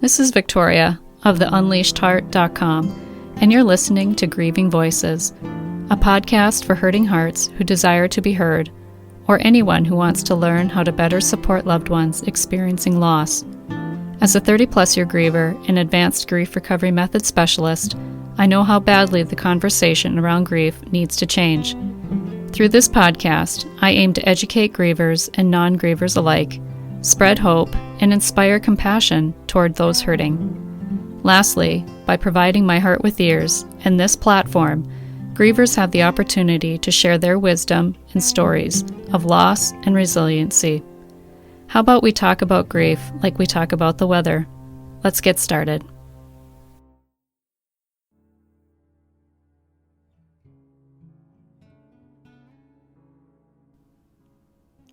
This is Victoria of the unleashedheart.com, and you're listening to Grieving Voices, a podcast for hurting hearts who desire to be heard, or anyone who wants to learn how to better support loved ones experiencing loss. As a 30-plus year griever and advanced grief recovery method specialist, I know how badly the conversation around grief needs to change. Through this podcast, I aim to educate grievers and non-grievers alike, spread hope, and inspire compassion toward those hurting. Lastly, by providing my heart with ears and this platform, grievers have the opportunity to share their wisdom and stories of loss and resiliency. How about we talk about grief like we talk about the weather? Let's get started.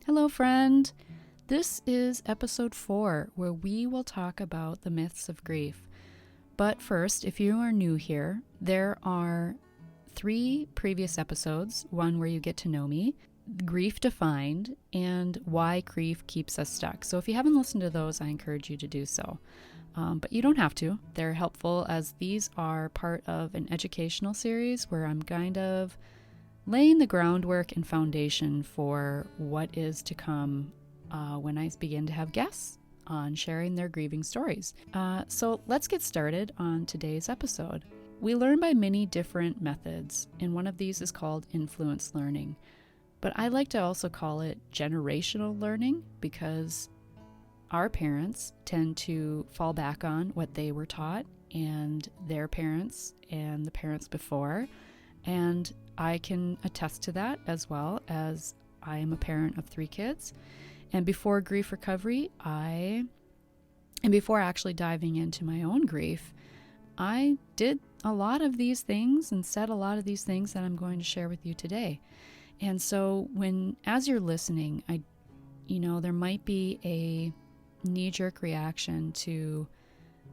Hello, friend. This is episode 4, where we will talk about the myths of grief. But first, if you are new here, there are 3 previous episodes, one where you get to know me, grief defined, and why grief keeps us stuck. So if you haven't listened to those, I encourage you to do so. But you don't have to. They're helpful, as these are part of an educational series where I'm kind of laying the groundwork and foundation for what is to come when I begin to have guests on sharing their grieving stories. So let's get started on today's episode. We learn by many different methods, and one of these is called influence learning. But I like to also call it generational learning, because our parents tend to fall back on what they were taught, and their parents and the parents before. And I can attest to that, as well, as I am a parent of 3 kids. And before grief recovery, and before actually diving into my own grief, I did a lot of these things and said a lot of these things that I'm going to share with you today. And so as you're listening, there might be a knee-jerk reaction to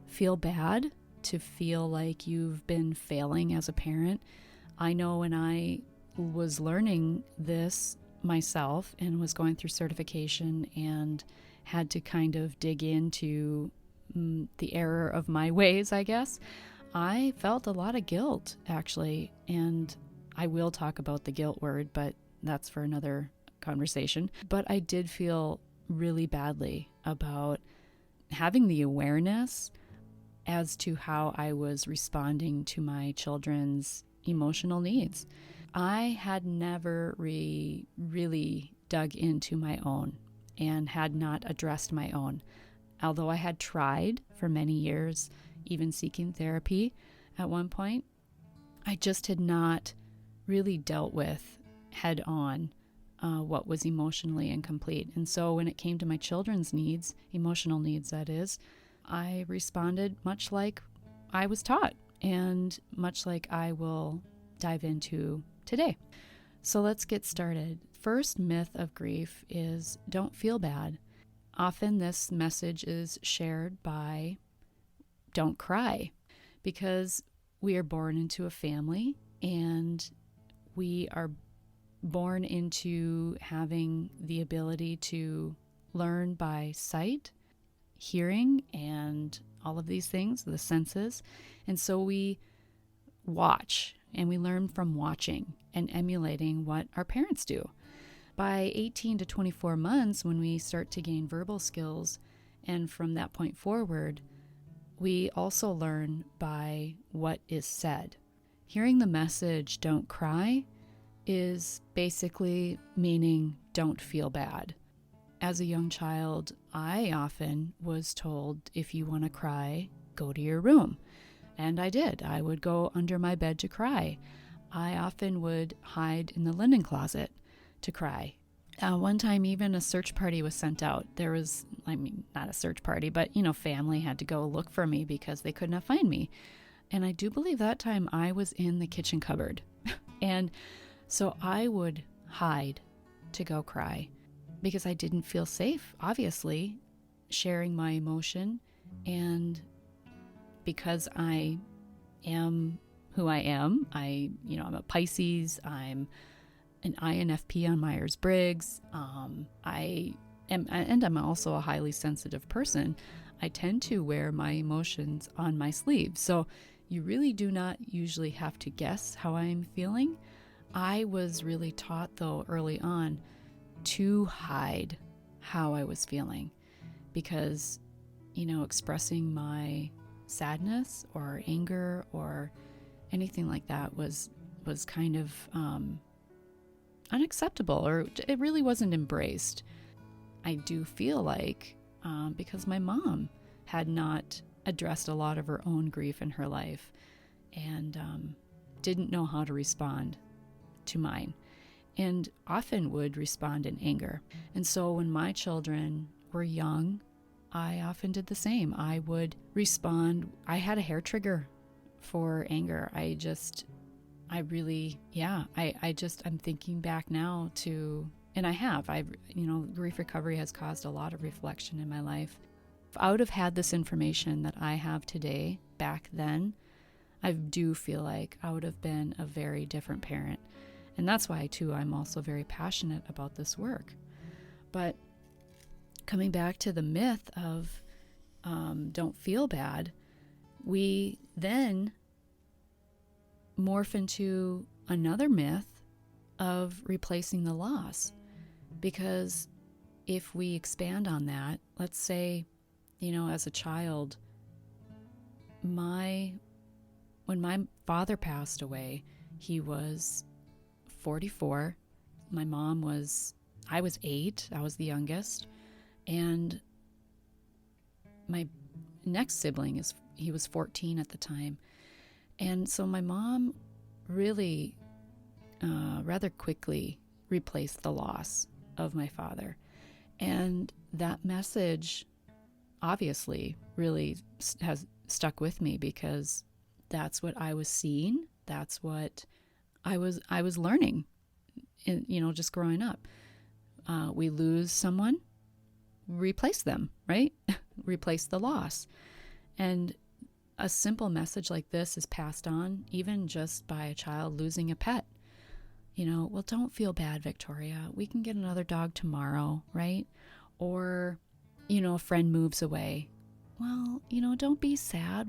feel bad, to feel like you've been failing as a parent. I know when I was learning this myself and was going through certification and had to kind of dig into the error of my ways, I guess, I felt a lot of guilt, actually. And I will talk about the guilt word, but that's for another conversation. But I did feel really badly about having the awareness as to how I was responding to my children's emotional needs. I had never really dug into my own and had not addressed my own. Although I had tried for many years, even seeking therapy at one point, I just had not really dealt with head on what was emotionally incomplete. And so when it came to my children's needs, emotional needs that is, I responded much like I was taught, and much like I will dive into today. So let's get started. First myth of grief is don't feel bad. Often this message is shared by don't cry, because we are born into a family and we are born into having the ability to learn by sight, hearing, and all of these things, the senses. And so we watch, and we learn from watching and emulating what our parents do. By 18 to 24 months, when we start to gain verbal skills, and from that point forward, we also learn by what is said. Hearing the message, don't cry, is basically meaning don't feel bad. As a young child, I often was told, if you want to cry, go to your room. And I did. I would go under my bed to cry. I often would hide in the linen closet to cry. One time, even a search party was sent out. There was, not a search party, but, family had to go look for me because they could not find me. And I do believe that time I was in the kitchen cupboard. And so I would hide to go cry because I didn't feel safe, obviously, sharing my emotion. And because I am who I am, I'm a Pisces, I'm an INFP on Myers-Briggs, I'm also a highly sensitive person. I tend to wear my emotions on my sleeve. So you really do not usually have to guess how I'm feeling. I was really taught, though, early on to hide how I was feeling because, expressing my sadness or anger or anything like that was kind of unacceptable, or it really wasn't embraced. I do feel like because my mom had not addressed a lot of her own grief in her life and didn't know how to respond to mine, and often would respond in anger. And so when my children were young, I often did the same. I would respond. I had a hair trigger for anger. I'm thinking back now to, and grief recovery has caused a lot of reflection in my life. If I would have had this information that I have today back then, I do feel like I would have been a very different parent. And that's why, too, I'm also very passionate about this work. But coming back to the myth of don't feel bad, we then morph into another myth of replacing the loss. Because if we expand on that, let's say, as a child, when my father passed away, he was 44. I was 8. I was the youngest. And my next sibling he was 14 at the time. And so my mom really rather quickly replaced the loss of my father. And that message obviously really has stuck with me because that's what I was seeing. That's what I was learning, just growing up. We lose someone, replace them, right? Replace the loss. And a simple message like this is passed on even just by a child losing a pet. Well, don't feel bad, Victoria. We can get another dog tomorrow, right? Or, a friend moves away. Well, don't be sad.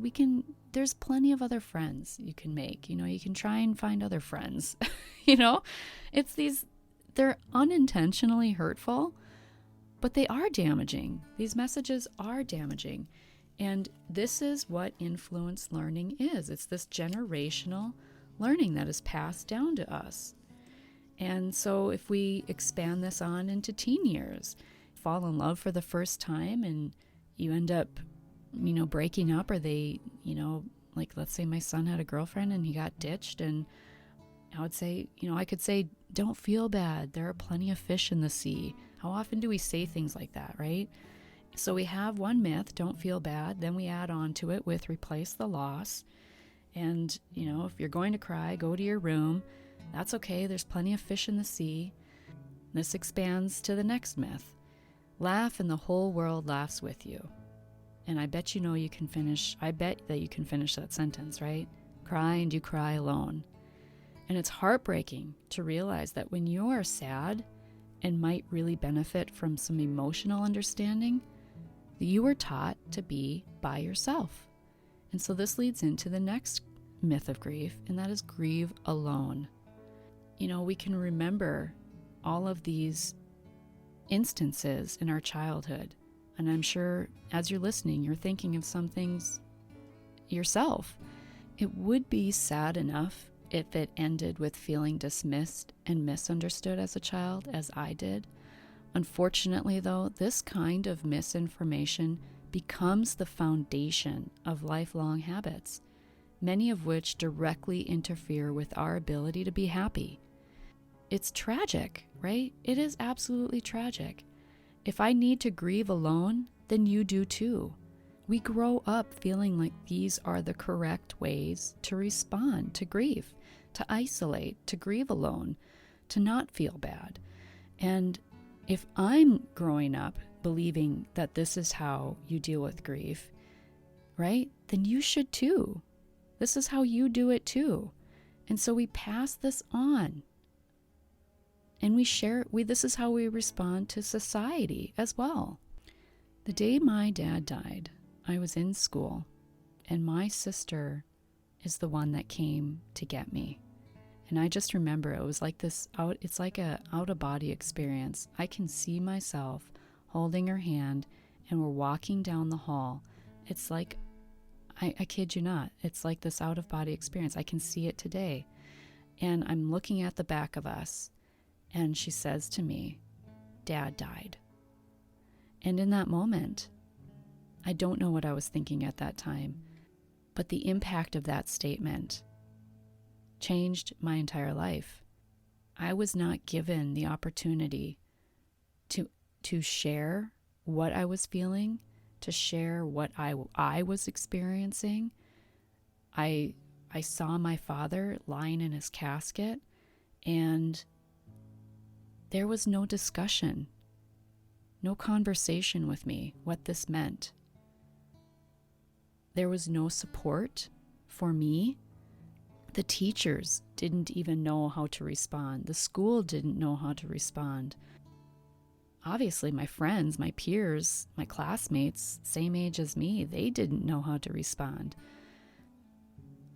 There's plenty of other friends you can make. You can try and find other friends. They're unintentionally hurtful, but they are damaging. These messages are damaging. And this is what influence learning is. It's this generational learning that is passed down to us. And so if we expand this on into teen years, fall in love for the first time and you end up, breaking up, or they, like let's say my son had a girlfriend and he got ditched, and I would say, I could say, don't feel bad. There are plenty of fish in the sea. How often do we say things like that, right? So we have one myth, don't feel bad. Then we add on to it with replace the loss. And, if you're going to cry, go to your room. That's okay. There's plenty of fish in the sea. This expands to the next myth. Laugh and the whole world laughs with you. And I bet you can finish that sentence, right? Cry and you cry alone. And it's heartbreaking to realize that when you are sad and might really benefit from some emotional understanding, you were taught to be by yourself. And so this leads into the next myth of grief, and that is grieve alone. We can remember all of these instances in our childhood. And I'm sure as you're listening, you're thinking of some things yourself. It would be sad enough if it ended with feeling dismissed and misunderstood as a child, as I did. Unfortunately, though, this kind of misinformation becomes the foundation of lifelong habits, many of which directly interfere with our ability to be happy. It's tragic, right? It is absolutely tragic. If I need to grieve alone, then you do too. We grow up feeling like these are the correct ways to respond to grief, to isolate, to grieve alone, to not feel bad. And if I'm growing up believing that this is how you deal with grief, right, then you should too. This is how you do it too. And so we pass this on. And we share, this is how we respond to society as well. The day my dad died, I was in school, and my sister is the one that came to get me. And I just remember it was like it's like a out-of-body experience. I can see myself holding her hand, and we're walking down the hall. It's like, I kid you not, it's like this out-of-body experience. I can see it today. And I'm looking at the back of us, and she says to me, "Dad died." And in that moment, I don't know what I was thinking at that time, but the impact of that statement changed my entire life. I was not given the opportunity to share what I was feeling, to share what I was experiencing. I saw my father lying in his casket, and there was no discussion, no conversation with me what this meant. There was no support for me. The teachers didn't even know how to respond. The school didn't know how to respond. Obviously, my friends, my peers, my classmates, same age as me, they didn't know how to respond.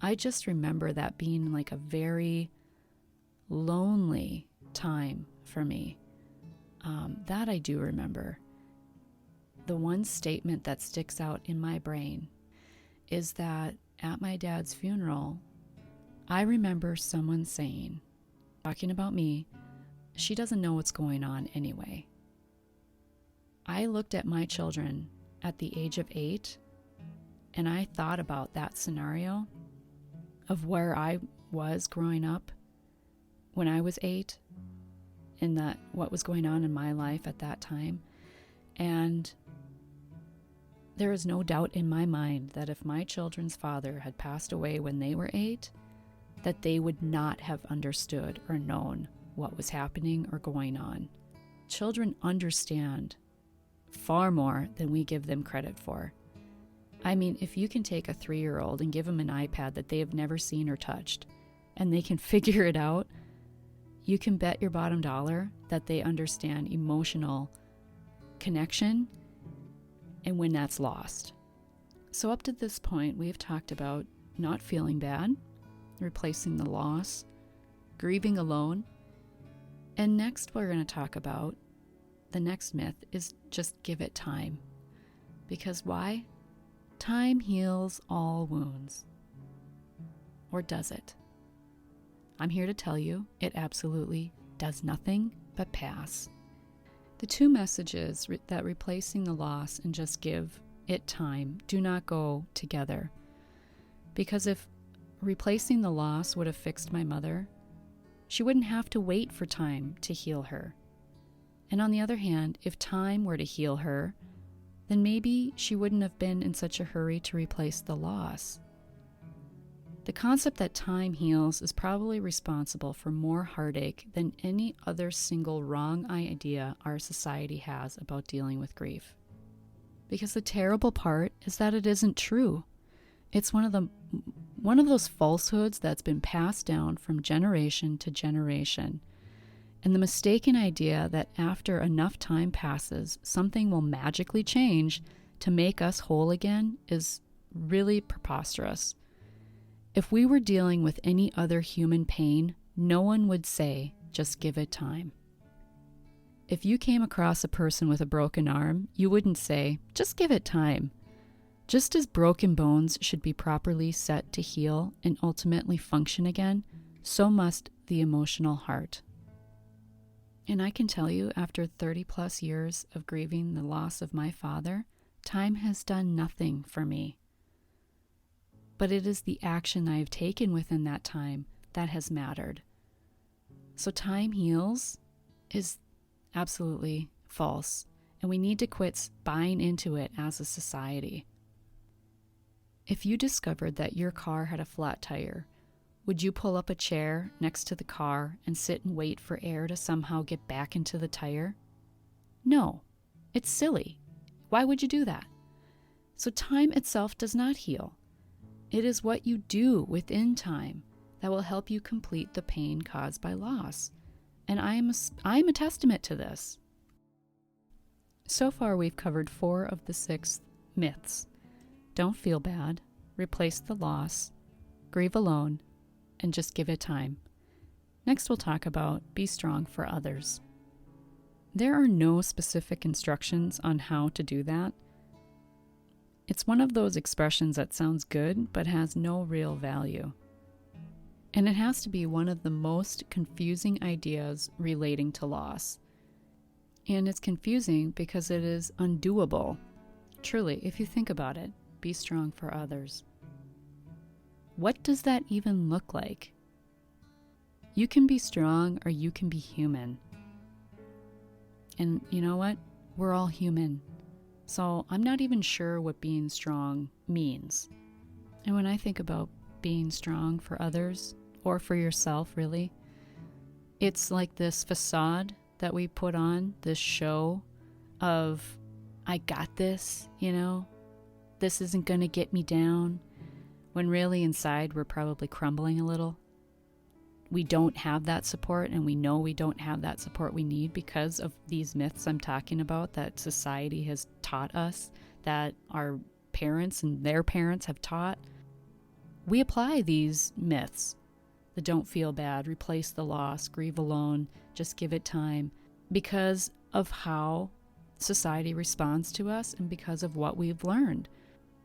I just remember that being like a very lonely time for me. That I do remember. The one statement that sticks out in my brain is that at my dad's funeral, I remember someone saying, talking about me, "She doesn't know what's going on anyway." I looked at my children at the age of 8, and I thought about that scenario of where I was growing up when I was 8, and that what was going on in my life at that time. And there is no doubt in my mind that if my children's father had passed away when they were 8, that they would not have understood or known what was happening or going on. Children understand far more than we give them credit for. I mean, if you can take a 3-year-old and give them an iPad that they have never seen or touched, and they can figure it out, you can bet your bottom dollar that they understand emotional connection and when that's lost. So up to this point, we've talked about not feeling bad, replacing the loss, grieving alone, and next we're going to talk about the next myth is just give it time. Because why? Time heals all wounds. Or does it? I'm here to tell you it absolutely does nothing but pass. The two messages that replacing the loss and just give it time do not go together. Because if replacing the loss would have fixed my mother, she wouldn't have to wait for time to heal her. And on the other hand, if time were to heal her, then maybe she wouldn't have been in such a hurry to replace the loss. The concept that time heals is probably responsible for more heartache than any other single wrong idea our society has about dealing with grief. Because the terrible part is that it isn't true. It's one of those falsehoods that's been passed down from generation to generation. And the mistaken idea that after enough time passes, something will magically change to make us whole again is really preposterous. If we were dealing with any other human pain, no one would say, just give it time. If you came across a person with a broken arm, you wouldn't say, just give it time. Just as broken bones should be properly set to heal and ultimately function again, so must the emotional heart. And I can tell you, after 30 plus years of grieving the loss of my father, time has done nothing for me. But it is the action I have taken within that time that has mattered. So time heals is absolutely false, and we need to quit buying into it as a society. If you discovered that your car had a flat tire, would you pull up a chair next to the car and sit and wait for air to somehow get back into the tire? No, it's silly. Why would you do that? So time itself does not heal. It is what you do within time that will help you complete the pain caused by loss. And I am a testament to this. So far we've covered 4 of the 6 myths. don't feel bad, replace the loss, grieve alone, and just give it time. Next, we'll talk about be strong for others. There are no specific instructions on how to do that. It's one of those expressions that sounds good but has no real value. And it has to be one of the most confusing ideas relating to loss. And it's confusing because it is undoable. Truly, if you think about it, be strong for others. What does that even look like? You can be strong or you can be human. And you know what? We're all human. So I'm not even sure what being strong means. And when I think about being strong for others, or for yourself really, it's like this facade that we put on, this show of, I got this, this isn't going to get me down, when really inside we're probably crumbling a little. We don't have that support, and we know we don't have that support we need because of these myths I'm talking about that society has taught us, that our parents and their parents have taught. We apply these myths, the don't feel bad, replace the loss, grieve alone, just give it time, because of how society responds to us and because of what we've learned.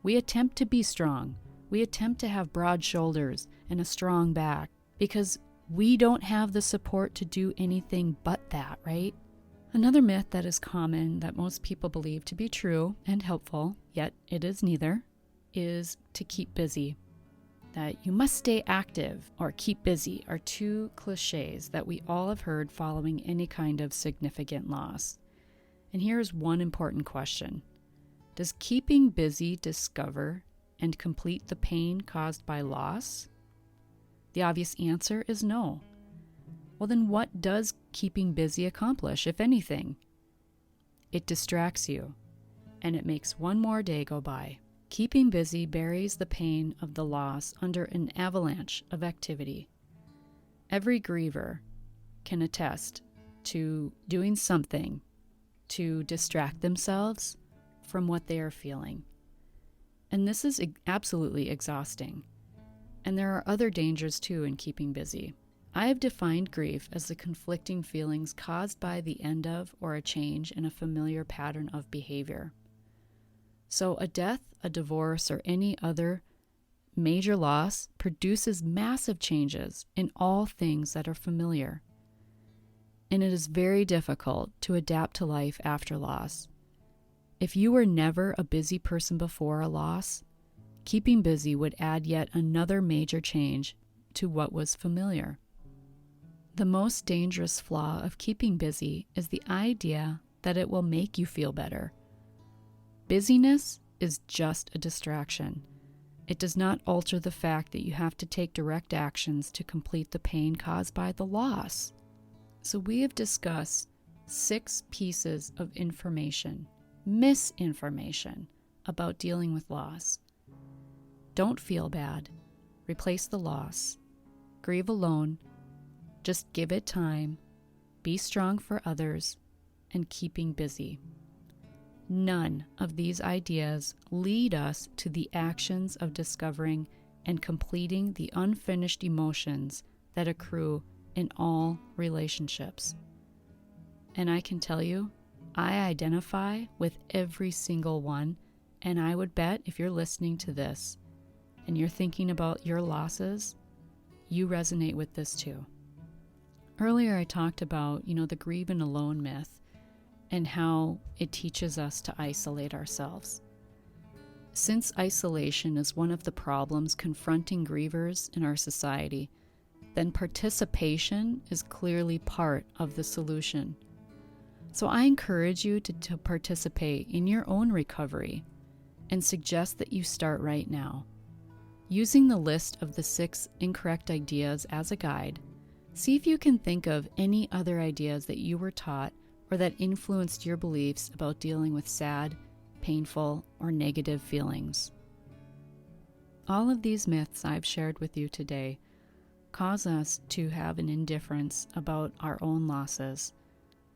We attempt to be strong. We attempt to have broad shoulders and a strong back because we don't have the support to do anything but that, right? Another myth that is common that most people believe to be true and helpful, yet it is neither, is to keep busy. That you must stay active or keep busy are two cliches that we all have heard following any kind of significant loss. And here's one important question. Does keeping busy discover and complete the pain caused by loss? The obvious answer is no. Well, then what does keeping busy accomplish, if anything? It distracts you, and it makes one more day go by. Keeping busy buries the pain of the loss under an avalanche of activity. Every griever can attest to doing something to distract themselves from what they are feeling. And this is absolutely exhausting. And there are other dangers too in keeping busy. I have defined grief as the conflicting feelings caused by the end of or a change in a familiar pattern of behavior. So a death, a divorce, or any other major loss produces massive changes in all things that are familiar. And it is very difficult to adapt to life after loss. If you were never a busy person before a loss, keeping busy would add yet another major change to what was familiar. The most dangerous flaw of keeping busy is the idea that it will make you feel better. Busyness is just a distraction. It does not alter the fact that you have to take direct actions to complete the pain caused by the loss. So we have discussed 6 pieces of information, misinformation, about dealing with loss. Don't feel bad. Replace the loss. Grieve alone. Just give it time. Be strong for others. And keeping busy. None of these ideas lead us to the actions of discovering and completing the unfinished emotions that accrue in all relationships. And I can tell you, I identify with every single one, and I would bet if you're listening to this and you're thinking about your losses, you resonate with this too. Earlier I talked about, the grieve and alone myth and how it teaches us to isolate ourselves. Since isolation is one of the problems confronting grievers in our society, then participation is clearly part of the solution. So I encourage you to participate in your own recovery and suggest that you start right now. Using the list of the 6 incorrect ideas as a guide, see if you can think of any other ideas that you were taught or that influenced your beliefs about dealing with sad, painful, or negative feelings. All of these myths I've shared with you today cause us to have an indifference about our own losses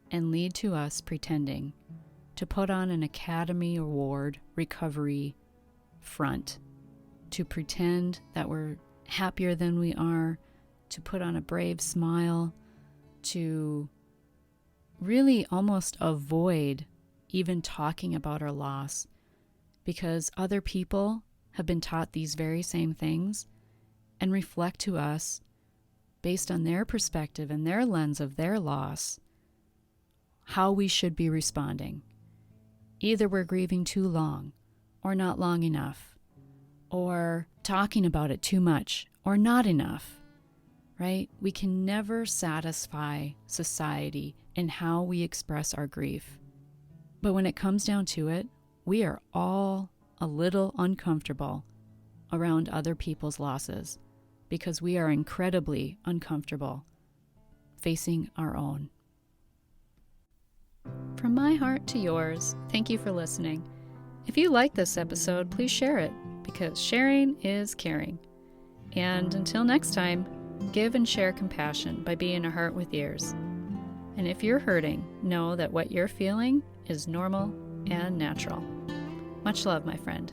and lead to us pretending to put on an Academy Award recovery front, to pretend that we're happier than we are, to put on a brave smile, to really almost avoid even talking about our loss, because other people have been taught these very same things and reflect to us based on their perspective and their lens of their loss how we should be responding. Either we're grieving too long or not long enough, or talking about it too much or not enough, right? We can never satisfy society in how we express our grief. But when it comes down to it, we are all a little uncomfortable around other people's losses because we are incredibly uncomfortable facing our own. From my heart to yours, thank you for listening. If you like this episode, please share it, because sharing is caring. And until next time, give and share compassion by being a heart with ears. And if you're hurting, know that what you're feeling is normal and natural. Much love, my friend.